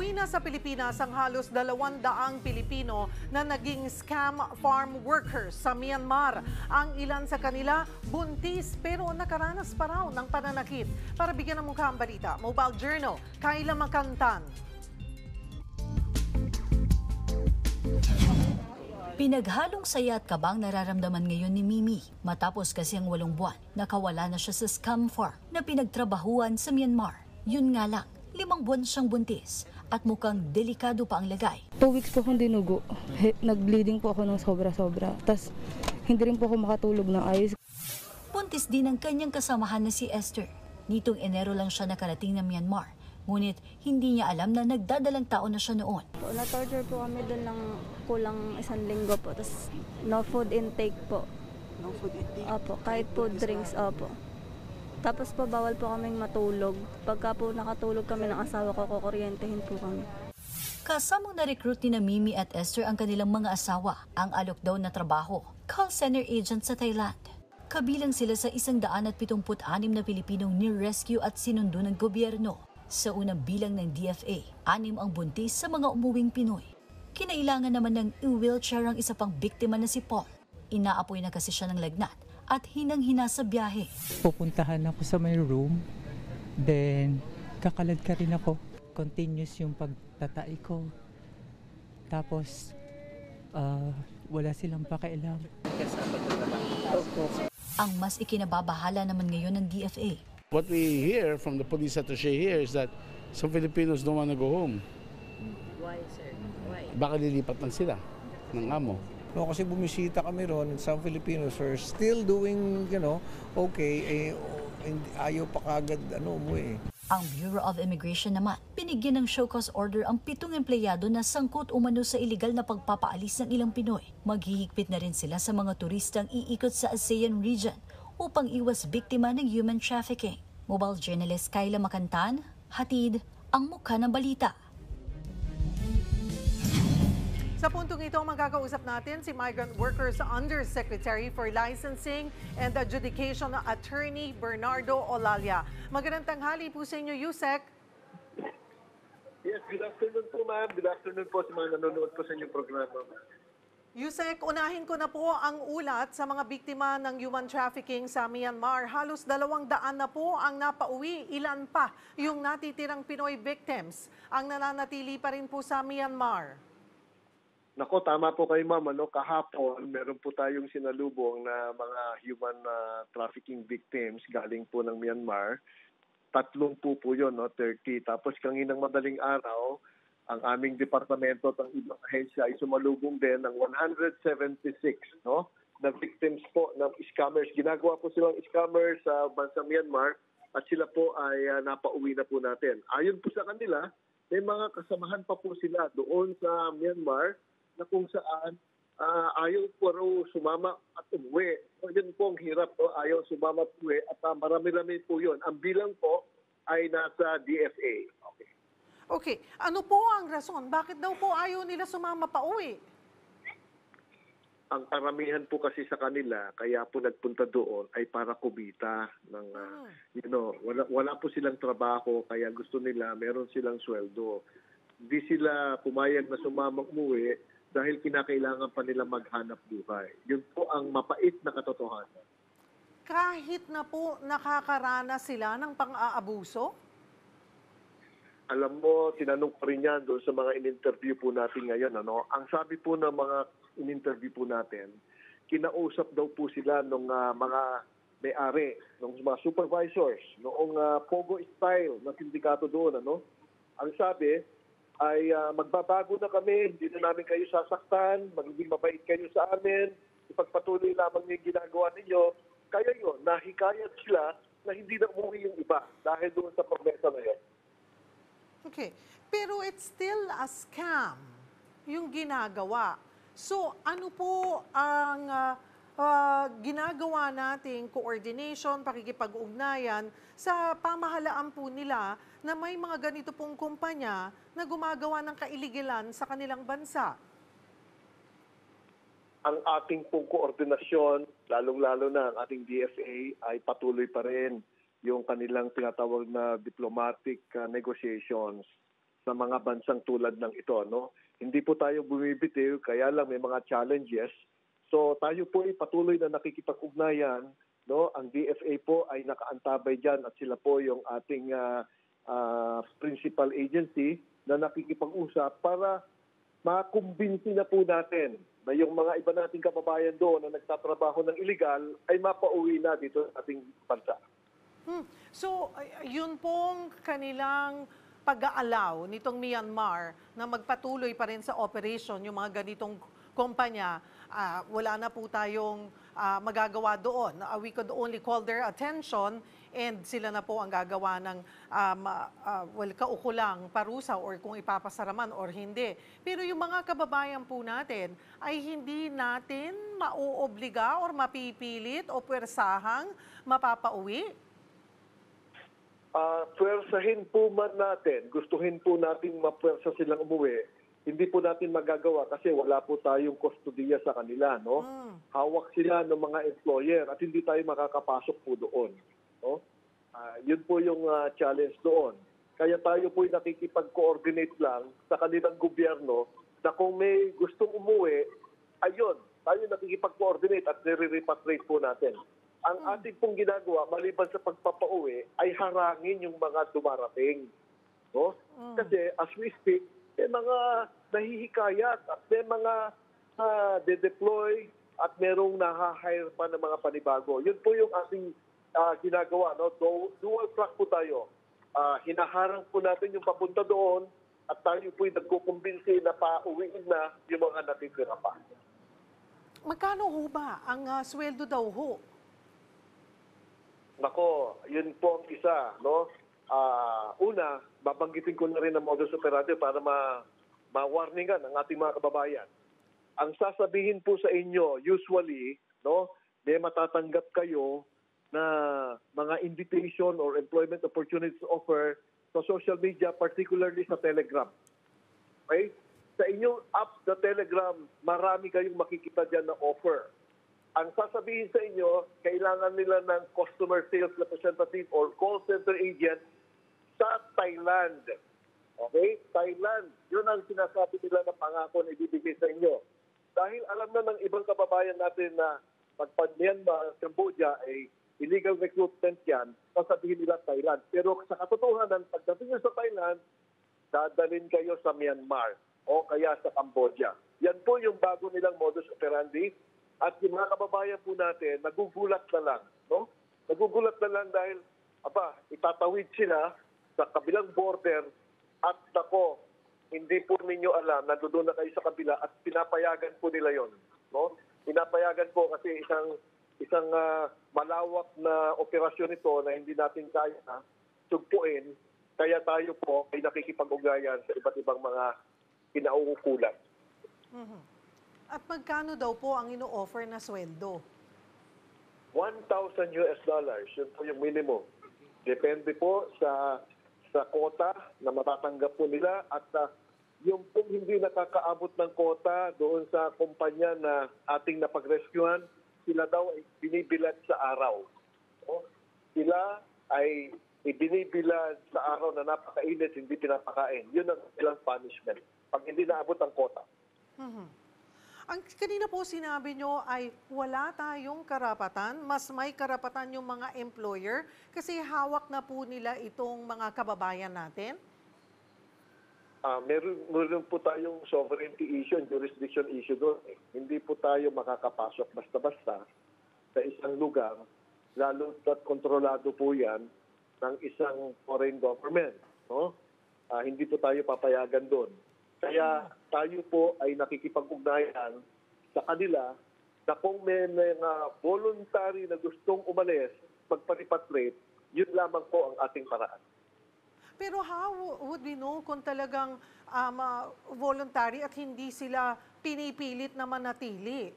Pauwi na sa Pilipinas ang halos 200 Pilipino na naging scam farm workers sa Myanmar. Ang ilan sa kanila buntis pero nakaranas pa raw ng pananakit. Para bigyan ng mukha ang balita, Mobile Journal, Kayla Makantan. Pinaghalong saya at kabang nararamdaman ngayon ni Mimi matapos kasi ang 8 buwan nakawala na siya sa scam farm na pinagtrabahuan sa Myanmar. Yun nga lang, 5 buwan siyang buntis at mukhang delikado pa ang lagay. 2 weeks po akong dinugo. Nag-bleeding po ako ng sobra-sobra. Tapos hindi rin po ako makatulog ng ayos. Buntis din ang kanyang kasamahan na si Esther. Nitong Enero lang siya nakarating ng Myanmar. Ngunit hindi niya alam na nagdadalang taon na siya noon. Na-torture po kami doon ng kulang 1 linggo po. Tapos no food intake po. No food intake? Opo, kahit food drinks, opo. Tapos po bawal po kaming matulog. Pagka po nakatulog kami ng asawa ko, kukuryentehin po kami. Kasamang na-recruit ni na Mimi at Esther ang kanilang mga asawa. Ang alok daw na trabaho, call center agent sa Thailand. Kabilang sila sa 176 na Pilipinong ni-rescue at sinundo ng gobyerno. Sa unang bilang ng DFA, 6 ang buntis sa mga umuwing Pinoy. Kinailangan naman ng wheelchair ang isa pang biktima na si Paul. Inaapoy na kasi siya ng lagnat at hinang-hina sa biyahe. Pupuntahan ako sa my room, then kakalad ka rin ako. Continuous yung pagtatai ko. Tapos, wala silang pakialam. Ang mas ikinababahala naman ngayon ng DFA. What we hear from the police attaché here is that some Filipinos don't want to go home. Why, sir? Why? Baka lilipat lang sila ng amo. No, kasi bumisita kami ron, some Filipinos are still doing, okay, ayaw pa kagad, umuwi. Ang Bureau of Immigration naman, binigyan ng show cause order ang 7 empleyado na sangkot umano sa iligal na pagpapaalis ng ilang Pinoy. Maghihigpit na rin sila sa mga turistang iikot sa ASEAN region upang iwas biktima ng human trafficking. Mobile journalist Kayla Makantan, hatid ang mukha ng balita. Sa puntong ito, magkakausap natin si Migrant Workers Undersecretary for Licensing and Adjudication Attorney Bernardo Olalia. Magandang tanghali po sa inyo, Yusek. Yes, good afternoon po, ma'am. Good afternoon po sa mga nanonood po sa inyong programa, ma'am. Yusek, unahin ko na po ang ulat sa mga biktima ng human trafficking sa Myanmar. Halos 200 na po ang napauwi. Ilan pa yung natitirang Pinoy victims ang nananatili pa rin po sa Myanmar? Nako, tama po kayo, ma'am. Kahapon, meron po tayong sinalubong na mga human trafficking victims galing po ng Myanmar. 3 po yun, 30. Tapos kanginang madaling araw, ang aming departamento at ang ibang ahensya ay sumalubong din ng 176 na victims po ng scammers. Ginagawa po silang scammers sa bansang Myanmar at sila po ay napauwi na po natin. Ayon po sa kanila, may mga kasamahan pa po sila doon sa Myanmar na kung saan ayaw po raw sumama at umuwi. So, yun po ang hirap. Ayaw sumama at umuwi at marami-rami po yun. Ang bilang po ay nasa DFA. Okay, ano po ang rason? Bakit daw po ayaw nila sumama pa uwi? Ang karamihan po kasi sa kanila, kaya po nagpunta doon ay para kumita ng, wala po silang trabaho, kaya gusto nila, meron silang sweldo. Hindi sila pumayag na sumama umuwi dahil kinakailangan pa nila maghanap buhay. Yun po ang mapait na katotohanan. Kahit na po nakakaranas sila ng pang-aabuso? Alam mo, tinanong ko rin yan doon sa mga in-interview po natin ngayon. Ang sabi po ng mga in-interview po natin, kinausap daw po sila ng mga may-ari, ng mga supervisors, noong Pogo style na sindikato doon. Ang sabi ay magbabago na kami, hindi na namin kayo sasaktan, magiging mabait kayo sa amin, ipagpatuloy lamang yung ginagawa ninyo. Kaya yun, nahikayat sila na hindi na umuwi yung iba dahil doon sa promesa na yun. Okay. Pero it's still a scam yung ginagawa. So, ano po ang ginagawa nating coordination, pakikipag-ugnayan sa pamahalaan po nila na may mga ganito pong kumpanya na gumagawa ng kailigilan sa kanilang bansa? Ang ating pong koordinasyon, lalong-lalo na ang ating DFA, ay patuloy pa rin yung kanilang tinatawag na diplomatic negotiations. sa mga bansang tulad ng ito, no? Hindi po tayo bumibitiw, kaya lang may mga challenges. So tayo po ay patuloy na nakikipag-ugnayan, no? Ang DFA po ay nakaantabay diyan at sila po yung ating principal agency na nakikipag-usap para makumbinsi na po natin na yung mga iba nating kababayan doon na nagtatrabaho ng illegal ay mapauwi na dito sa ating bansa. So, yun pong kanilang pag-aalaw nitong Myanmar na magpatuloy pa rin sa operation yung mga ganitong kumpanya, wala na po tayong magagawa doon. We could only call their attention and sila na po ang gagawa ng kaukulang parusa or kung ipapasaraman or hindi. Pero yung mga kababayan po natin ay hindi natin mauobliga or mapipilit o pwersahang mapapauwi. Pwersahin po man natin, gustuhin po natin mapwersa silang umuwi, hindi po natin magagawa kasi wala po tayong kustodiya sa kanila, no? Hawak sila ng mga employer at hindi tayo makakapasok po doon, no? Yun po yung challenge doon. Kaya tayo po nakikipag-coordinate lang sa kanilang gobyerno na kung may gustong umuwi, ayun, tayo nakikipag-coordinate at nire-repatriate po natin. Ang ating pong ginagawa, maliban sa pagpapauwi, ay harangin yung mga dumarating. No? Kasi as we speak, may mga nahihikayat at may mga de-deploy at merong naha-hire pa ng mga panibago. Yun po yung ating ginagawa. No? Dual track po tayo. Hinaharang po natin yung papunta doon at tayo po nagkukumbinsi na pauwiin na yung mga natitira pa. Magkano ho ba ang sweldo daw ho? Nako, yun po ang isa, no? Una, babanggitin ko na rin ang modus operandi para ma-warningan ang ating mga kababayan. Ang sasabihin po sa inyo, usually, no, may matatanggap kayo na mga invitation or employment opportunities offer sa social media, particularly sa Telegram. Okay? Sa inyong app na Telegram, marami kayong makikita dyan na offer. Ang sasabihin sa inyo, kailangan nila ng customer sales representative or call center agent sa Thailand. Okay? Thailand. Yun ang sinasabi nila na pangako na ibibigay sa inyo. Dahil alam na ng ibang kababayan natin na Myanmar, Cambodia ay illegal recruitment yan, sasabihin nila Thailand. Pero sa katotohanan, pagdating nyo sa Thailand, dadalhin kayo sa Myanmar o kaya sa Cambodia. Yan po yung bago nilang modus operandi. At yung mga kababayan po natin, nagugulat na lang, no? Nagugulat na lang dahil, itatawid sila sa kabilang border at nako, hindi po ninyo alam, nandoon na kayo sa kabila at pinapayagan po nila yon, no? Pinapayagan po kasi isang malawak na operasyon ito na hindi natin kaya sugpuin, kaya tayo po ay nakikipag-ugnayan sa iba't ibang mga kinauukulan. At magkano daw po ang ino-offer na sweldo? $1,000. Yun po yung minimum. Depende po sa quota na matatanggap po nila at yung pong hindi nakakaabot ng quota doon sa kumpanya na ating napag-rescuehan, sila daw ay binibilad sa araw. O, sila ay ibinibilad sa araw na napakainit, hindi pinapakain. Yun ang ilang punishment pag hindi naabot ang quota. Ang kanina po sinabi nyo ay wala tayong karapatan, mas may karapatan yung mga employer kasi hawak na po nila itong mga kababayan natin? Meron po tayong sovereignty issue and jurisdiction issue doon. Hindi po tayo makakapasok basta-basta sa isang lugar, lalo at kontrolado po yan ng isang foreign government. No? Hindi po tayo papayagan doon. Kaya tayo po ay nakikipag-ugnayan sa kanila na kung may mga voluntary na gustong umalis, magpa-repatriate, yun lamang po ang ating paraan. Pero how would we know kung talagang voluntary at hindi sila pinipilit na manatili?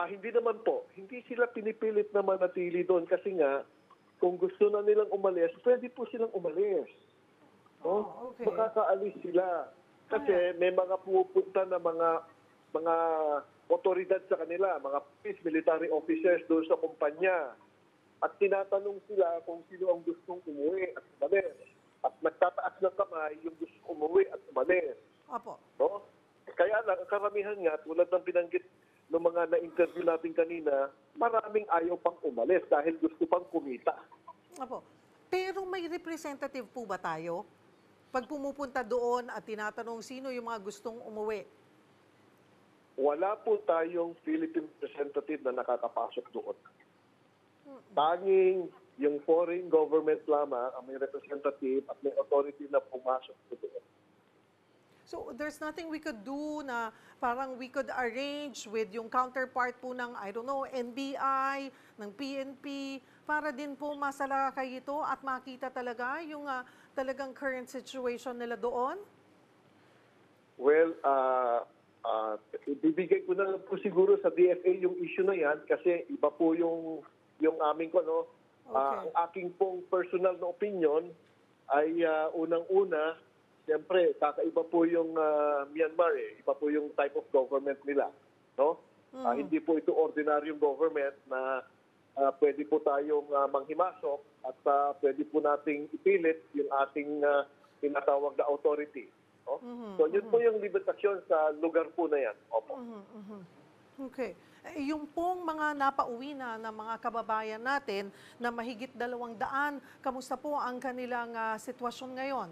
Hindi naman po. Hindi sila pinipilit na manatili doon kasi nga, kung gusto na nilang umalis, pwede po silang umalis. No? Okay. Makakaalis sila. Kasi may mga pupunta na mga otoridad sa kanila, mga police, military officers doon sa kumpanya. At tinatanong sila kung sino ang gustong umuwi at umalis. at nagtataas ng kamay yung gusto umuwi at umalis. Opo. No? Kaya lang, ang karamihan nga, tulad ng binanggit ng mga na-interview natin kanina, maraming ayaw pang umalis dahil gusto pang kumita. Opo. Pero may representative po ba tayo? Pag pumupunta doon at tinatanong sino yung mga gustong umuwi? Wala po tayong Philippine representative na nakakapasok doon. Tanging yung foreign government lamang ang may representative at may authority na pumasok doon. So there's nothing we could do na parang we could arrange with yung counterpart po ng, I don't know, NBI, ng PNP, para din po masalakay ito at makita talaga yung talagang current situation nila doon? Well, ibibigay ko na lang po siguro sa DFA yung issue na yan kasi iba po yung aming ko, no? Okay. Ang aking pong personal na opinion ay unang-una, siyempre, kakaiba po yung Myanmar eh. Iba po yung type of government nila. No? Hindi po ito ordinaryong government na pwede po tayong manghimasok at pwede po nating ipilit yung ating tinatawag na authority. No? So yun po yung limitasyon sa lugar po na yan. Opo. Okay. Yung pong mga napauwi na ng mga kababayan natin na mahigit 200, kamusta po ang kanilang sitwasyon ngayon?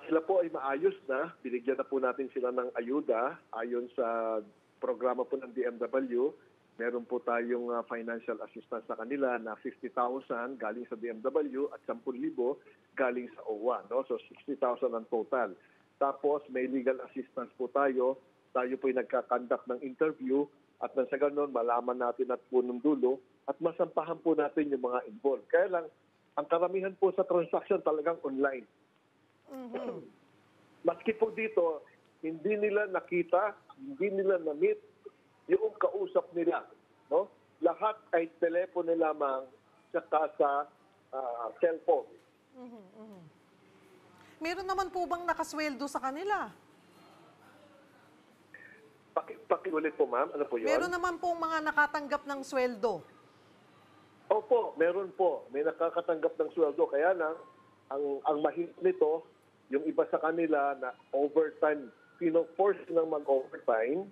Sila po ay maayos na. Binigyan na po natin sila ng ayuda ayon sa programa po ng DMW. Meron po tayong financial assistance sa kanila na 50,000 galing sa DMW at 10,000 galing sa OWA. No? So 60,000 ang total. Tapos may legal assistance po tayo. Tayo po ay nagkakandak ng interview at nang sa ganun malaman natin at punong dulo at masampahan po natin yung mga involved. Kaya lang, ang karamihan po sa transaction talagang online. Maski po dito, hindi nila nakita, hindi nila na-meet yung kausap nila. No? Lahat ay telepono lamang saka sa cellphone. Meron naman po bang nakasweldo sa kanila? Pakiulit po, ma'am. Ano po yun? Meron naman pong mga nakatanggap ng sweldo. Opo, meron po. May nakakatanggap ng sweldo. Kaya lang, ang mahirap nito, yung iba sa kanila na overtime, pino-force ng mag-overtime,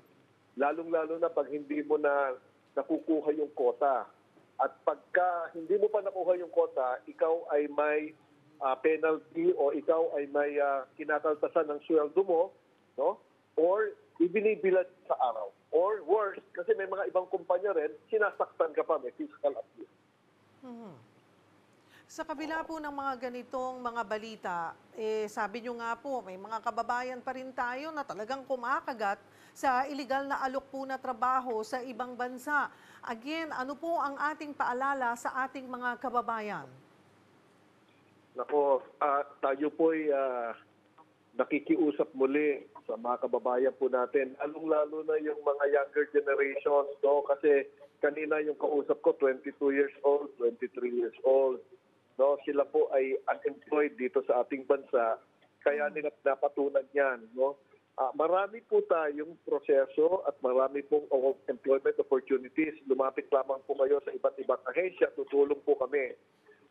lalong-lalo na pag hindi mo na nakukuha yung quota. At pagka hindi mo pa nakuha yung quota, ikaw ay may penalty o ikaw ay may kinakaltasan ng sweldo mo, no? Or ibinibilad sa araw. Or worse, kasi may mga ibang kumpanya rin, sinasaktan ka pa, may physical abuse. Sa kabila po ng mga ganitong mga balita, sabi nyo nga po, may mga kababayan pa rin tayo na talagang kumakagat sa iligal na alok po na trabaho sa ibang bansa. Again, ano po ang ating paalala sa ating mga kababayan? Nako, tayo po'y nakikiusap muli sa mga kababayan po natin, lalong-lalo na yung mga younger generations, no? Kasi kanina yung kausap ko, 22 years old, 23 years old, no? Sila po ay unemployed dito sa ating bansa, kaya nila napatunan yan, no? Marami po tayong proseso at marami pong employment opportunities. Lumapit lamang po kayo sa iba't ibang ahensya, tutulong po kami.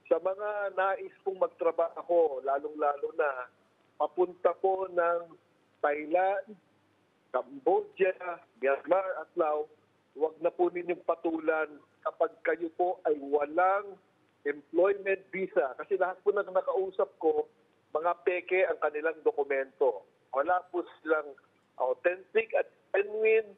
Sa mga nais pong magtrabaho, lalong-lalo na, papunta po ng Thailand, Cambodia, Myanmar at Laos, huwag na po ninyong patulan kapag kayo po ay walang employment visa. Kasi lahat po na nakausap ko, mga peke ang kanilang dokumento. Wala po silang authentic at genuine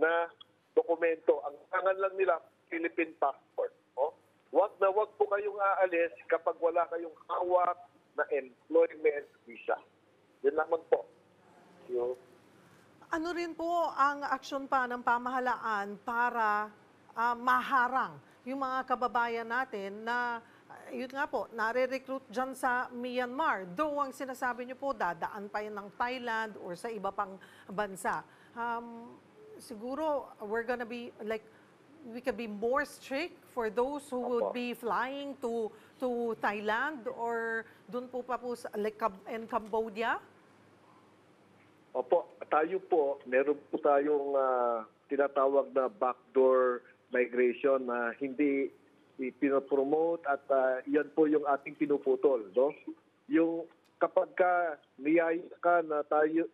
na dokumento. Ang tangan lang nila, Philippine passport. Oh? Huwag po kayong aalis kapag wala kayong hawak na employment visa. Yun lamang po. Ano rin po ang aksyon pa ng pamahalaan para maharang yung mga kababayan natin na, yun nga po, nare-recruit dyan sa Myanmar. Though ang sinasabi nyo po, dadaan pa yun ng Thailand or sa iba pang bansa. Siguro, we're gonna be like, we could be more strict for those who would be flying to Thailand or dun po pa po sa, like, in Cambodia? Opo, tayo po, meron po tayong tinatawag na backdoor migration na hindi ipinopromote at yan po yung ating pinuputol. No? Yung kapag ka niyaya ka na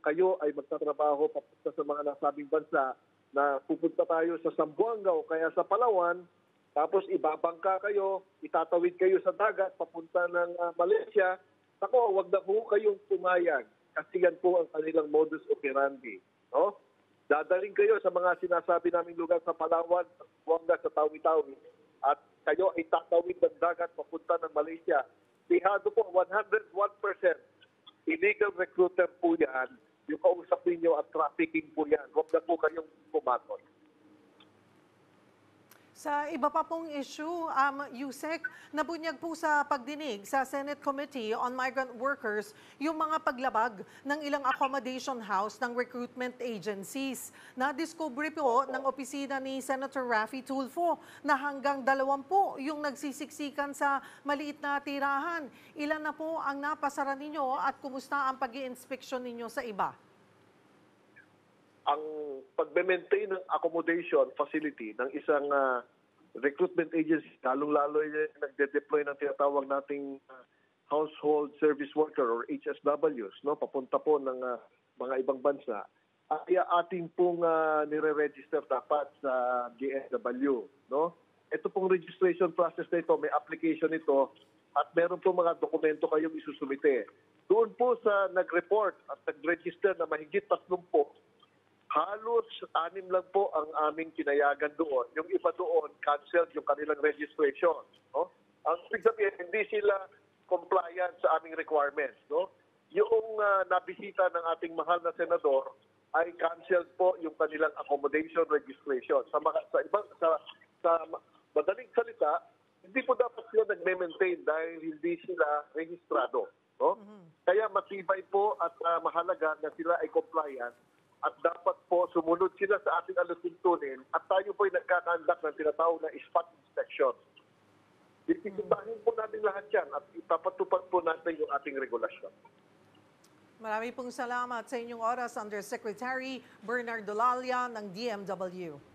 kayo ay magtatrabaho papunta sa mga nasabing bansa, na pupunta tayo sa Zamboanga o kaya sa Palawan, tapos ibabangka kayo, itatawid kayo sa dagat papunta ng Malaysia, ako, wag na po kayong pumayag kasi yan po ang kanilang modus operandi. No? Dadaling kayo sa mga sinasabi naming lugar sa Palawan, sa Zamboanga, sa Tawi-Tawi, at kayo ay tatawid ng dagat papunta ng Malaysia. Sihado po, 101% illegal recruiter po yan. Yung kausap ninyo at trafficking po yan. Huwag na po kayong pumaton. Sa iba pa pong issue, Yusek, nabunyag po sa pagdinig sa Senate Committee on Migrant Workers yung mga paglabag ng ilang accommodation house ng recruitment agencies. Na-discover po ng opisina ni Senator Raffy Tulfo na hanggang 20 yung nagsisiksikan sa maliit na tirahan. Ilan na po ang napasara ninyo at kumusta ang pag-i-inspeksyon ninyo sa iba? Ang pag-maintain ng accommodation facility ng isang recruitment agency, lalong-lalo yung nagde-deploy ng tinatawag nating household service worker or HSWs, no, papunta po ng mga ibang bansa, ay ating pong nire-register dapat sa GSW. No? Ito pong registration process na ito, may application ito, at meron po mga dokumento kayong isusumite. Doon po sa nag-report at nag-register na mahigit 30, halos 6 lang po ang aming pinayagan doon. Yung iba doon, canceled yung kanilang registration. No? Ang ibig sabihin, hindi sila compliant sa aming requirements. No? Yung nabisita ng ating mahal na senador ay canceled po yung kanilang accommodation registration. Sa madaling salita, hindi po dapat sila nag-maintain dahil hindi sila rehistrado. No? Kaya matibay po at mahalaga na sila ay compliant. At dapat po sumunod sila sa ating alutuntunin at tayo po ay nagkakandak ng tinatawag na spot inspection. Titibahin po natin lahat yan at ipapatupad po natin yung ating regulasyon. Marami pong salamat sa inyong oras, Undersecretary Bernard Dolalia ng DMW.